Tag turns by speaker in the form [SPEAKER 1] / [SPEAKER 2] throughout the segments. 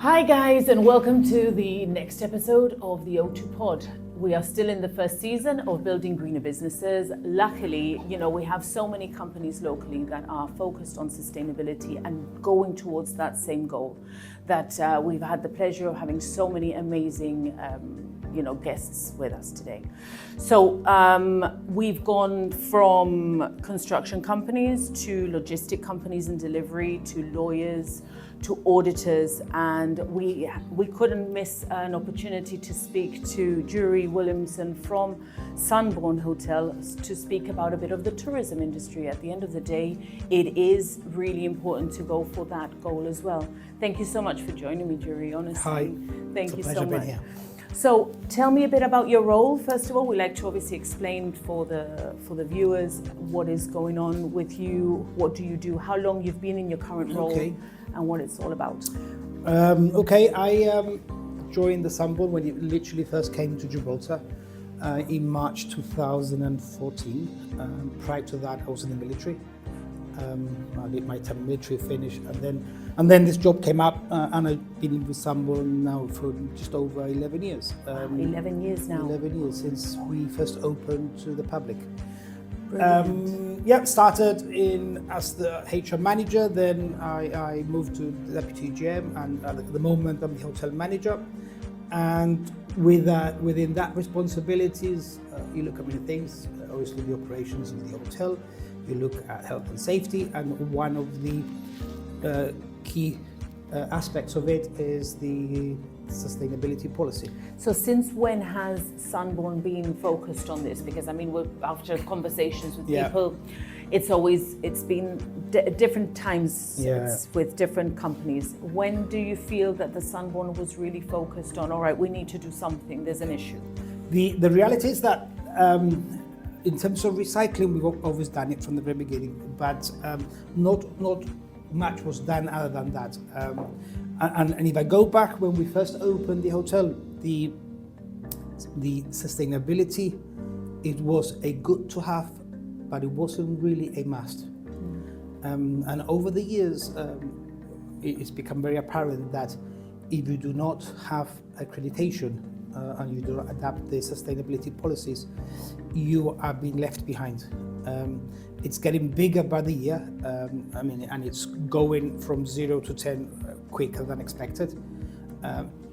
[SPEAKER 1] Hi guys, and welcome to the next episode of the O2 Pod. We are still in the first season of building greener businesses. Luckily, we have so many companies locally that are focused on sustainability and going towards that same goal, that we've had the pleasure of having so many amazing guests with us today. So we've gone from construction companies to logistic companies and delivery to lawyers to auditors, and we couldn't miss an opportunity to speak to Juri Williamson from Sunborn Hotel to speak about a bit of the tourism industry. At the end of the day, it is really important to go for that goal as well. Thank you so much for joining me, Juri, honestly.
[SPEAKER 2] Hi.
[SPEAKER 1] Thank you so
[SPEAKER 2] Being
[SPEAKER 1] much.
[SPEAKER 2] here.
[SPEAKER 1] So tell me a bit about your role. First of all, we like to obviously explain for the viewers what is going on with you, what do you do, how long you've been in your current role, and what it's all about.
[SPEAKER 2] I joined the Sunborn when it literally first came to Gibraltar in March 2014. Prior to that, I was in the military. I did my time military finish, and then this job came up, and I've been with Sunborn now for just over 11 years.
[SPEAKER 1] 11 years now.
[SPEAKER 2] 11 years since we first opened to the public. Started in as the HR manager, then I moved to the deputy GM, and at the moment I'm the hotel manager. And within that responsibilities, you look at many things. Obviously, the operations of the hotel. You look at health and safety, and one of the key aspects of it is the sustainability policy.
[SPEAKER 1] So since when has Sunborn been focused on this? Because after conversations with people, it's been different times with different companies. When do you feel that the Sunborn was really focused on, all right, we need to do something, there's an issue?
[SPEAKER 2] The reality is that in terms of recycling, we've always done it from the very beginning, but not much was done other than that. And if I go back when we first opened the hotel, the sustainability, it was a good to have, but it wasn't really a must. And over the years, it's become very apparent that if you do not have accreditation and you do not adapt the sustainability policies, you are being left behind. It's getting bigger by the year, and it's going from 0 to 10 quicker than expected.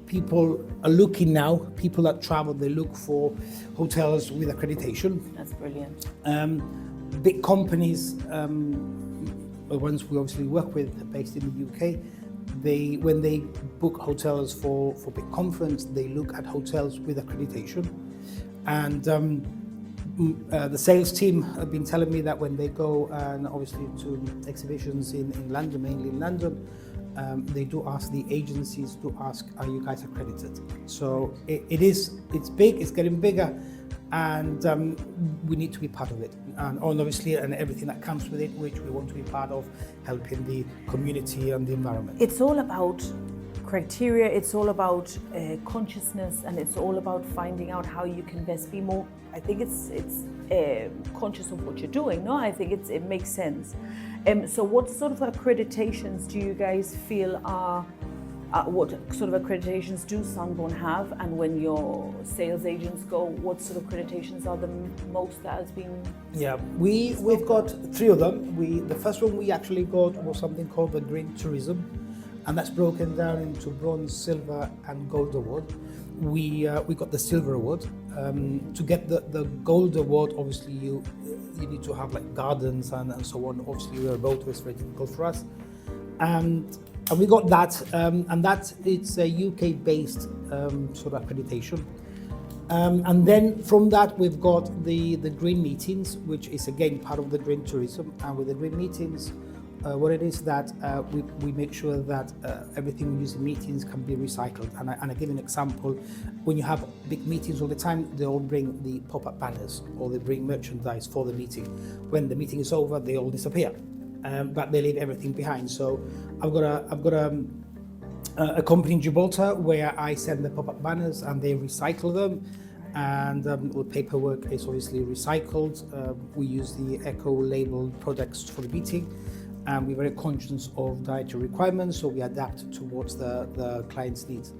[SPEAKER 2] People are looking now, people that travel, they look for hotels with accreditation.
[SPEAKER 1] That's brilliant.
[SPEAKER 2] Big companies, the ones we obviously work with, based in the UK, when they book hotels for big conference, they look at hotels with accreditation. And the sales team have been telling me that when they go and obviously to exhibitions in London, mainly in London, they do ask the agencies to ask, are you guys accredited? So it's big, it's getting bigger, and we need to be part of it. And obviously, and everything that comes with it, which we want to be part of, helping the community and the environment.
[SPEAKER 1] It's all about criteria, it's all about consciousness, and it's all about finding out how you can best be more, I think it's conscious of what you're doing. No, I think it makes sense. So what sort of accreditations do you guys feel are, what sort of accreditations do Sunborn have? And when your sales agents go, what sort of accreditations are the most that has been?
[SPEAKER 2] Yeah, we've got 3 of them. The first one we actually got was something called the Green Tourism, and that's broken down into bronze, silver, and gold award. We got the silver award. To get the gold award, obviously you need to have like gardens and so on. Obviously, we are both very difficult for us, and we got that, and that it's a UK-based sort of accreditation. And then from that, we've got the green meetings, which is again part of the green tourism. And with the green meetings, what it is that we make sure that everything we use in meetings can be recycled. And I give an example. When you have big meetings all the time, they all bring the pop-up banners or they bring merchandise for the meeting. When the meeting is over, they all disappear, but they leave everything behind. So I've got a company in Gibraltar where I send the pop-up banners and they recycle them. And the paperwork is obviously recycled. We use the eco-labeled products for the meeting. and we're very conscious of dietary requirements, so we adapt towards the client's needs.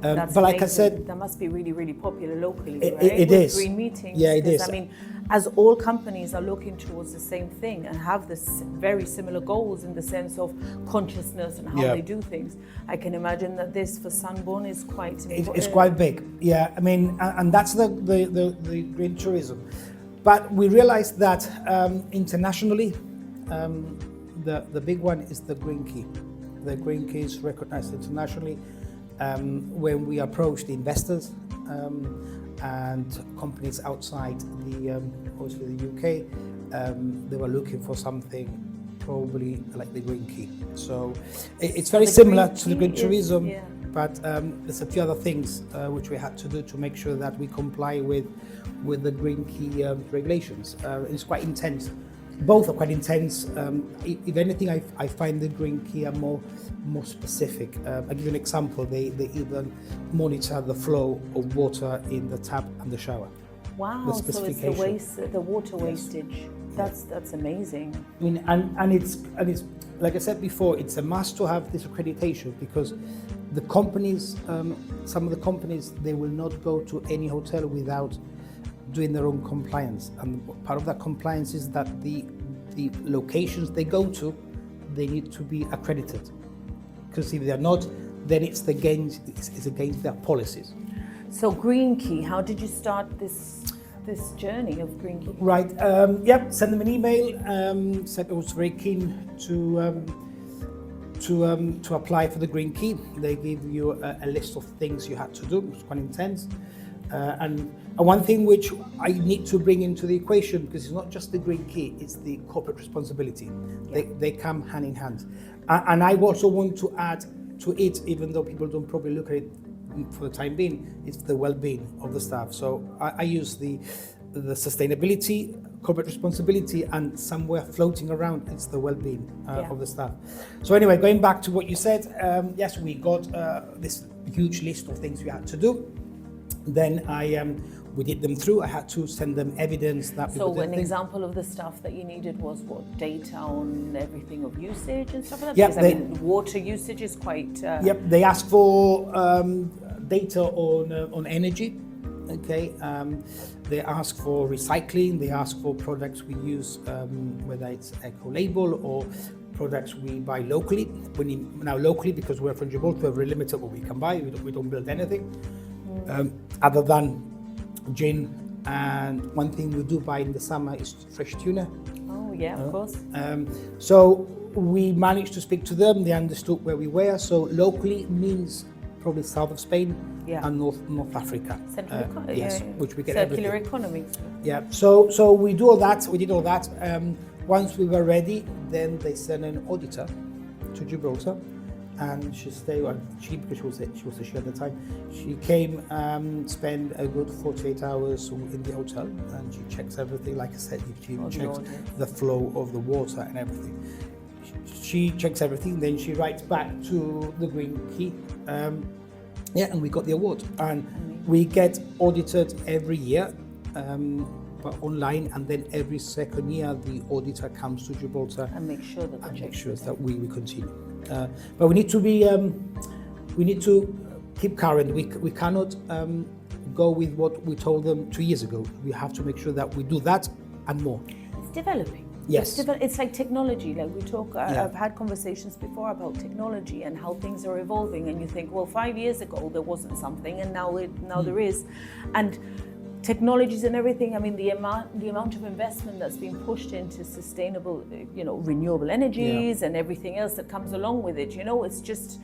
[SPEAKER 1] That's
[SPEAKER 2] but like I
[SPEAKER 1] amazing.
[SPEAKER 2] said,
[SPEAKER 1] that must be really, really popular locally,
[SPEAKER 2] it,
[SPEAKER 1] right?
[SPEAKER 2] it
[SPEAKER 1] With
[SPEAKER 2] is.
[SPEAKER 1] green meetings.
[SPEAKER 2] Yeah, it
[SPEAKER 1] 'Cause,
[SPEAKER 2] is.
[SPEAKER 1] I mean, as all companies are looking towards the same thing and have this very similar goals in the sense of consciousness and how
[SPEAKER 2] Yeah.
[SPEAKER 1] they do things, I can imagine that this for Sunborn is quite important.
[SPEAKER 2] It's quite big. Yeah, I mean, and that's the green tourism. But we realized that internationally, the big one is the green key. The green key is recognized internationally. When we approached the investors and companies outside obviously the UK, they were looking for something probably like the green key. So it's very similar to the green tourism, but there's a few other things which we had to do to make sure that we comply with the green key regulations. It's quite intense. Both are quite intense. If anything, I find the green key are more specific. I'll give you an example. They even monitor the flow of water in the tap and the shower.
[SPEAKER 1] Wow, so it's the water wastage. That's amazing.
[SPEAKER 2] I mean, and it's like I said before, it's a must to have this accreditation, because the companies, some of the companies, they will not go to any hotel without doing their own compliance, and part of that compliance is that the locations they go to, they need to be accredited, because if they're not, then it's against their policies.
[SPEAKER 1] So Green Key, how did you start this journey of Green Key?
[SPEAKER 2] Right, send them an email, said I was very keen to apply for the Green Key. They give you a list of things you had to do. It's quite intense. And one thing which I need to bring into the equation, because it's not just the green key, it's the corporate responsibility. They come hand in hand. And I also want to add to it, even though people don't probably look at it for the time being, it's the well-being of the staff. So I use the sustainability, corporate responsibility, and somewhere floating around, it's the well-being of the staff. So anyway, going back to what you said, yes, we got this huge list of things we had to do. Then we did them through. I had to send them evidence that we
[SPEAKER 1] So an example of the stuff that you needed was what? Data on everything of usage and stuff like that?
[SPEAKER 2] Yeah,
[SPEAKER 1] because I mean, water usage is quite...
[SPEAKER 2] Yep, they asked for data on energy, okay? They ask for recycling, they ask for products we use, whether it's eco-label or products we buy locally. Now locally, because we're from Gibraltar, we're very limited what we can buy. We don't build anything. Other than gin, and one thing we do buy in the summer is fresh tuna.
[SPEAKER 1] Oh yeah, of course.
[SPEAKER 2] So we managed to speak to them. They understood where we were. So locally means probably south of Spain and North Africa. Yes, which we get
[SPEAKER 1] circular
[SPEAKER 2] everything.
[SPEAKER 1] economy.
[SPEAKER 2] Yeah. So we do all that. We did all that. Once we were ready, then they sent an auditor to Gibraltar. And she stayed, because she was she at the time, she came, spent a good 48 hours in the hotel, and she checks everything. Like I said, she checks the flow of the water and everything. She checks everything, then she writes back to the Green Key. And we got the award. And we get audited every year, but online, and then every second year the auditor comes to Gibraltar
[SPEAKER 1] and make sure that
[SPEAKER 2] we continue. But we need to keep current. We cannot go with what we told them 2 years ago. We have to make sure that we do that and more.
[SPEAKER 1] It's developing.
[SPEAKER 2] Yes.
[SPEAKER 1] It's like technology. Like we talk, I've had conversations before about technology and how things are evolving, and you think, well, 5 years ago there wasn't something, and now there is, and technologies and everything. I mean, the amount of investment that's being pushed into sustainable, renewable energies and everything else that comes along with it. It's just,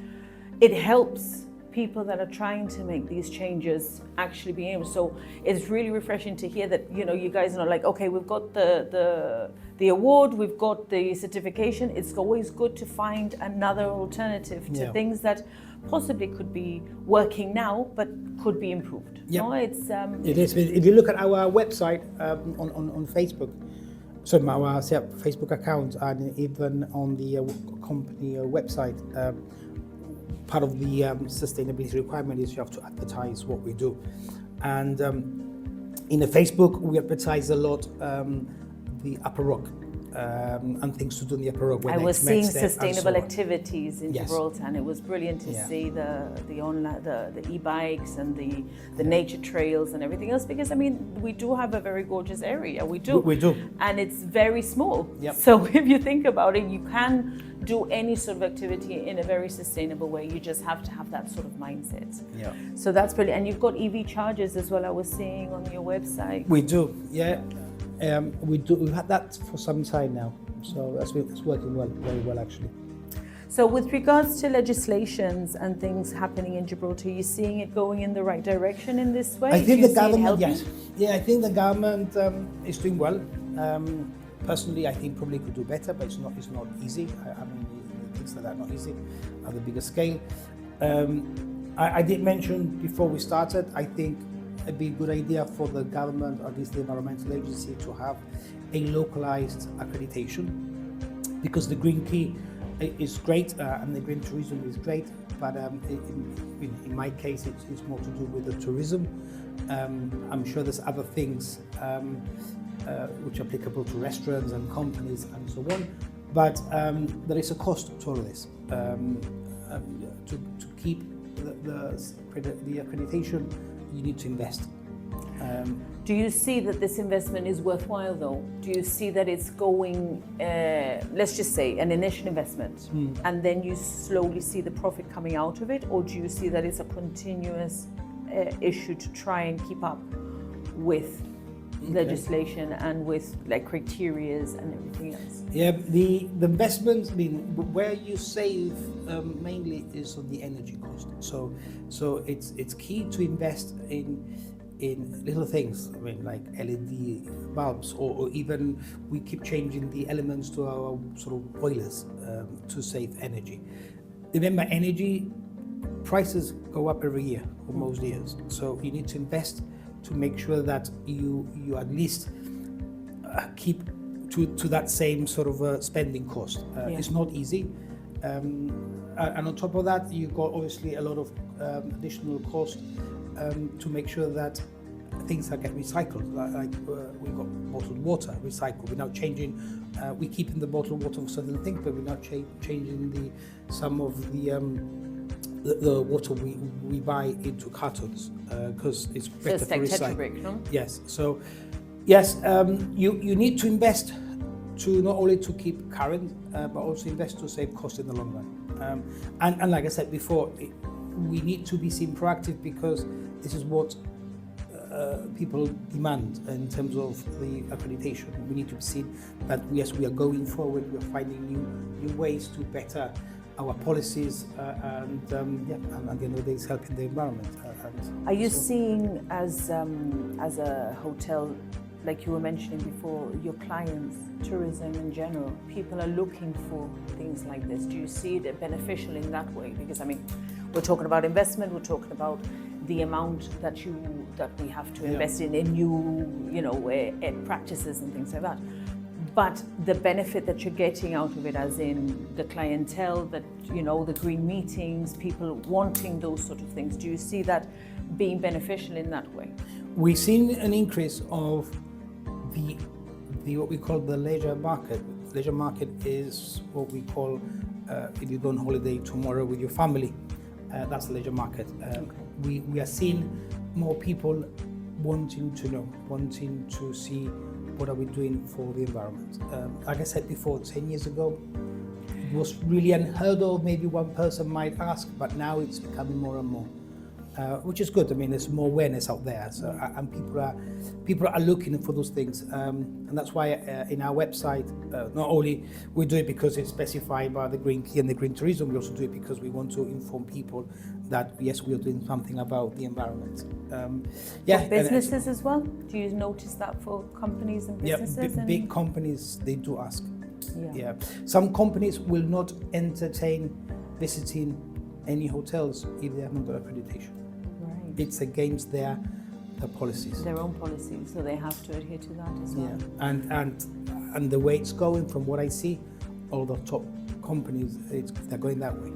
[SPEAKER 1] it helps people that are trying to make these changes actually be able. So it's really refreshing to hear that you guys are like, okay, we've got the award, we've got the certification. It's always good to find another alternative to things that possibly could be working now but could be improved.
[SPEAKER 2] Yeah,
[SPEAKER 1] no, it
[SPEAKER 2] is. If you look at our website on Facebook, so our Facebook account, and even on the company website, part of the sustainability requirement is you have to advertise what we do. And in the Facebook, we advertise a lot the Upper Rock. and things to do in the upper road.
[SPEAKER 1] I was seeing sustainable
[SPEAKER 2] so
[SPEAKER 1] activities in Gibraltar, and it was brilliant to see the e-bikes and the nature trails and everything else. Because I mean, we do have a very gorgeous area. We do, and it's very small.
[SPEAKER 2] Yep.
[SPEAKER 1] So if you think about it, you can do any sort of activity in a very sustainable way. You just have to have that sort of mindset.
[SPEAKER 2] Yeah.
[SPEAKER 1] So that's brilliant. And you've got EV chargers as well. I was seeing on your website.
[SPEAKER 2] We do, yeah. We do. We've had that for some time now, so it's working well, very well actually.
[SPEAKER 1] So with regards to legislations and things happening in Gibraltar, are you seeing it going in the right direction in this way?
[SPEAKER 2] I think the government, yes. Yeah, I think the government is doing well. Personally, I think probably could do better, but it's not easy. I mean, things like that are not easy at the bigger scale. I did mention before we started, I think it'd be a good idea for the government, or at least the environmental agency, to have a localized accreditation, because the green key is great and the green tourism is great, but in my case it's more to do with the tourism. I'm sure there's other things which are applicable to restaurants and companies and so on, but there is a cost to all this. To keep the accreditation, you need to invest.
[SPEAKER 1] Do you see that this investment is worthwhile though? Do you see that it's going, let's just say, an initial investment, and then you slowly see the profit coming out of it? Or do you see that it's a continuous issue to try and keep up with legislation and with like criterias and everything else?
[SPEAKER 2] Yeah, the investments, I mean, where you save mainly is on the energy cost. So it's key to invest in little things. I mean, like LED bulbs, or even we keep changing the elements to our sort of boilers to save energy. Remember, energy prices go up every year, or most years. So you need to invest to make sure that you at least keep to that same sort of spending cost. It's not easy. And on top of that, you've got obviously a lot of additional cost to make sure that things get recycled. Like we've got bottled water recycled. We're now changing. We're keeping the bottled water for certain things, but we're now changing some of the water we buy into cartons because it's better
[SPEAKER 1] so it's
[SPEAKER 2] for
[SPEAKER 1] like
[SPEAKER 2] recycling.
[SPEAKER 1] Tetra Brick, no?
[SPEAKER 2] Yes. So yes, you need to invest to not only to keep current, but also invest to save cost in the long run. And like I said before, we need to be seen proactive, because this is what people demand in terms of the accreditation. We need to be seen that yes, we are going forward. We are finding new ways to better our policies, and at the end of the day, it's helping the environment.
[SPEAKER 1] Are you seeing as a hotel, like you were mentioning before, your clients, tourism in general, people are looking for things like this? Do you see it beneficial in that way? Because I mean, we're talking about investment, we're talking about the amount that we have to invest in new practices and things like that. But the benefit that you're getting out of it, as in the clientele, that the green meetings, people wanting those sort of things, do you see that being beneficial in that way?
[SPEAKER 2] We've seen an increase of the what we call the leisure market. Leisure market is what we call if you go on holiday tomorrow with your family. That's the leisure market. We are seeing more people wanting to know, wanting to see what are we doing for the environment. Like I said before, 10 years ago, it was really unheard of. Maybe one person might ask, but now it's becoming more and more, which is good. I mean, there's more awareness out there, so and people are looking for those things, and that's why in our website, not only we do it because it's specified by the Green Key and the Green Tourism, we also do it because we want to inform people that yes, we are doing something about the environment.
[SPEAKER 1] For businesses as well? Do you notice that for companies and businesses?
[SPEAKER 2] Yeah, big companies, they do ask. Yeah. Some companies will not entertain visiting any hotels if they haven't got accreditation.
[SPEAKER 1] Right.
[SPEAKER 2] It's against their policies.
[SPEAKER 1] Their own policies, so they have to adhere to that as well.
[SPEAKER 2] Yeah, and the way it's going, from what I see, all the top companies, they're going that way.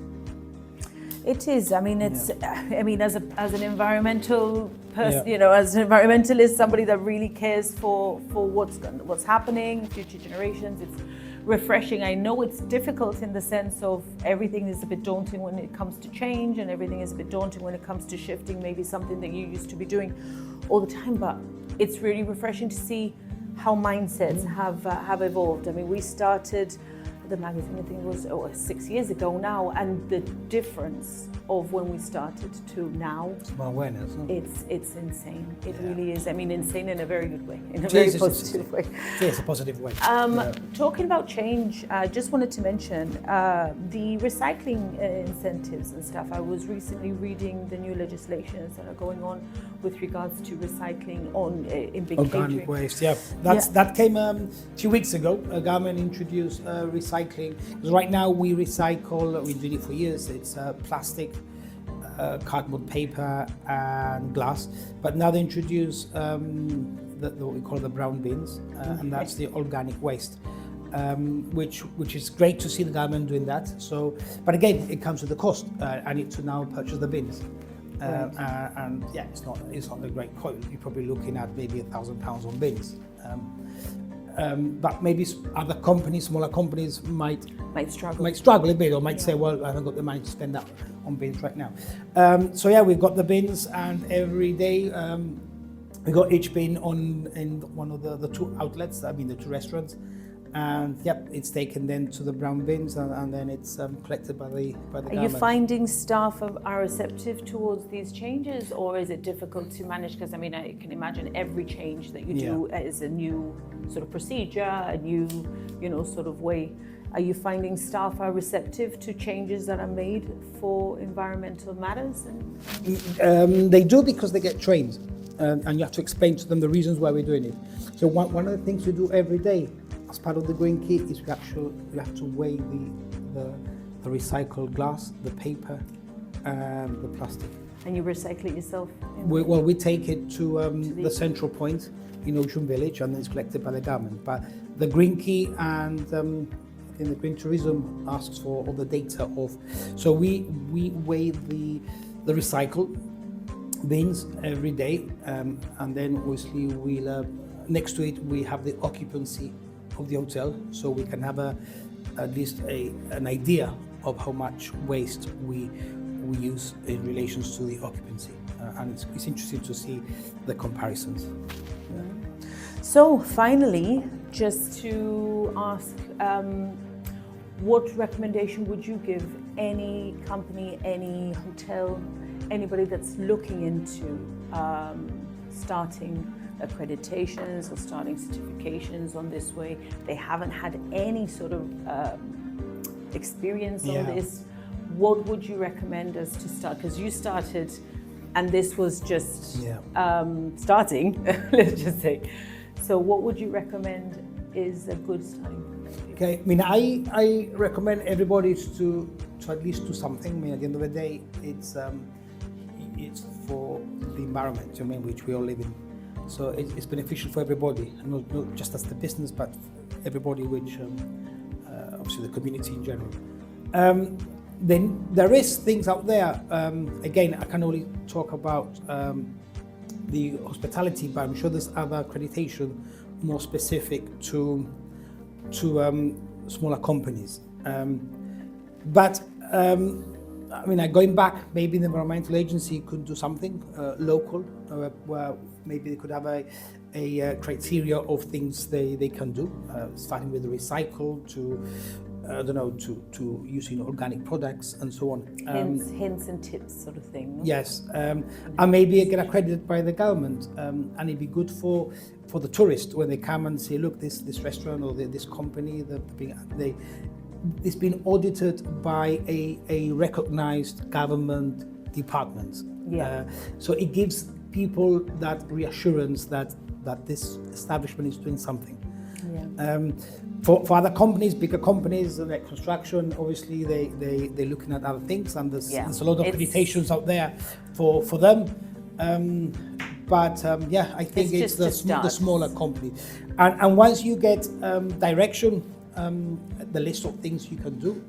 [SPEAKER 1] It is. I mean, it's. I mean, as an environmental person,
[SPEAKER 2] Yeah.
[SPEAKER 1] as an environmentalist, somebody that really cares for what's happening, future generations. It's refreshing. I know it's difficult in the sense of everything is a bit daunting when it comes to change, and everything is a bit daunting when it comes to shifting maybe something that you used to be doing all the time. But it's really refreshing to see how mindsets have evolved. I mean, we started the magazine, I think it was 6 years ago now, and the difference of when we started to now,
[SPEAKER 2] It's more awareness. Huh?
[SPEAKER 1] it's insane. It really is. I mean, insane in a very good way, in a
[SPEAKER 2] It
[SPEAKER 1] very
[SPEAKER 2] is,
[SPEAKER 1] positive way.
[SPEAKER 2] It's a positive way.
[SPEAKER 1] Talking about change, I just wanted to mention the recycling incentives and stuff. I was recently reading the new legislations that are going on with regards to recycling in big
[SPEAKER 2] Organic
[SPEAKER 1] catering.
[SPEAKER 2] waste, that came a few weeks ago. Government introduced recycling. Because right now we recycle, we've been doing it for years. It's plastic, cardboard, paper, and glass. But now they introduce what we call the brown bins, and that's the organic waste. Which is great to see the government doing that. So, but again, it comes with a cost. I need to now purchase the bins. And it's not a great quote. You're probably looking at maybe £1,000 on bins. But maybe other companies, smaller companies might struggle a bit, or might say, well, I haven't got the money to spend that on bins right now. We've got the bins, and every day we got each bin in one of the two outlets. I mean, the two restaurants. And it's taken then to the brown bins, and then it's collected by the government.
[SPEAKER 1] Are you finding staff are receptive towards these changes, or is it difficult to manage? Because I mean, I can imagine every change that you do is a new sort of procedure, a new, sort of way. Are you finding staff are receptive to changes that are made for environmental matters?
[SPEAKER 2] They do, because they get trained, and you have to explain to them the reasons why we're doing it. So one of the things we do every day as part of the green kit is we have to weigh the recycled glass, the paper, and the plastic.
[SPEAKER 1] And you recycle it yourself?
[SPEAKER 2] We take it to the central point in Ocean Village, and then it's collected by the government. But the green key and I think the green tourism asks for all the data of. So we weigh the recycle bins every day, and then obviously we'll next to it we have the occupancy of the hotel, so we can have at least an idea of how much waste we use in relations to the occupancy, and it's interesting to see the comparisons.
[SPEAKER 1] So finally, just to ask, what recommendation would you give any company, any hotel, anybody that's looking into starting accreditations or starting certifications on this way? They haven't had any sort of experience on this. What would you recommend us to start? Because you started, and this was just starting, let's just say. So what would you recommend is a good starting point?
[SPEAKER 2] Okay, I mean, I recommend everybody to at least do something. I mean, at the end of the day, it's for the environment, which we all live in. So it's beneficial for everybody, and not just as the business, but everybody, which obviously the community in general. Then there is things out there. Again, I can only talk about the hospitality, but I'm sure there's other accreditation more specific to smaller companies. I mean, going back, maybe the environmental agency could do something local, where maybe they could have a criteria of things they can do, starting with the recycle to, to using organic products and so on.
[SPEAKER 1] Hints and tips sort of thing. No?
[SPEAKER 2] Yes, and maybe get accredited by the government, and it'd be good for the tourist when they come and say, look, this restaurant or this company, it's been audited by a recognized government department. So it gives people that reassurance that this establishment is doing something. For other companies, bigger companies like construction, obviously they're looking at other things, and there's a lot of accreditations out there for them. I think it's the smaller company. And once you get direction, the list of things you can do,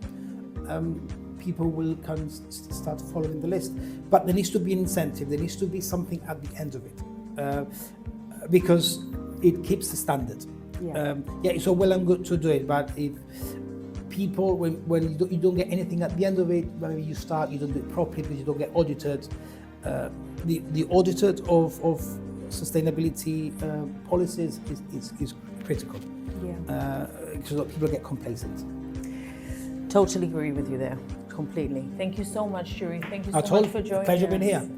[SPEAKER 2] people will can start following the list. But there needs to be an incentive. There needs to be something at the end of it, because it keeps the standard.
[SPEAKER 1] Yeah.
[SPEAKER 2] It's all well and good to do it, but if people, when you don't get anything at the end of it, whenever you start, you don't do it properly because you don't get audited. The audited of sustainability policies is critical.
[SPEAKER 1] Yeah.
[SPEAKER 2] Because people get complacent.
[SPEAKER 1] Totally agree with you there. Completely. Thank you so much, Juri. Thank you so much for joining
[SPEAKER 2] Pleasure
[SPEAKER 1] us.
[SPEAKER 2] being here.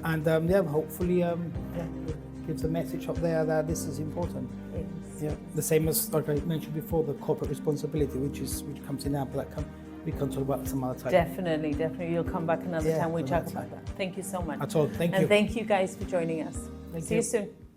[SPEAKER 1] And
[SPEAKER 2] And hopefully, gives the message up there that this is important.
[SPEAKER 1] yes.
[SPEAKER 2] Yeah, the same as like I mentioned before, the corporate responsibility, which comes in now, but we can talk about some other time.
[SPEAKER 1] Definitely. You'll come back another time. We talk
[SPEAKER 2] another
[SPEAKER 1] about that. Thank you so much.
[SPEAKER 2] At all. Thank you.
[SPEAKER 1] And thank you guys for joining us.
[SPEAKER 2] Thank
[SPEAKER 1] See
[SPEAKER 2] you.
[SPEAKER 1] you soon.